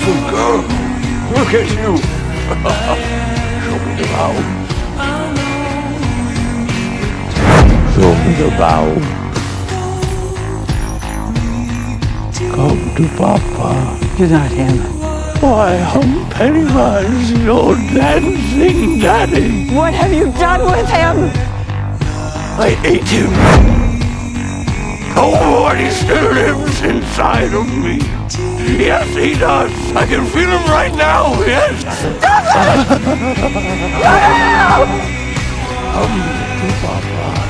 beautiful girl. Look at you. Show me the bow. Show me the bow. Come to Papa. You're not him. Why, I'm Pennywise, your dancing daddy. What have you done with him? I ate him. Oh, and he still lives inside of me. Yes, he does. I can feel him right now. Yes. Stop it! Come to Papa.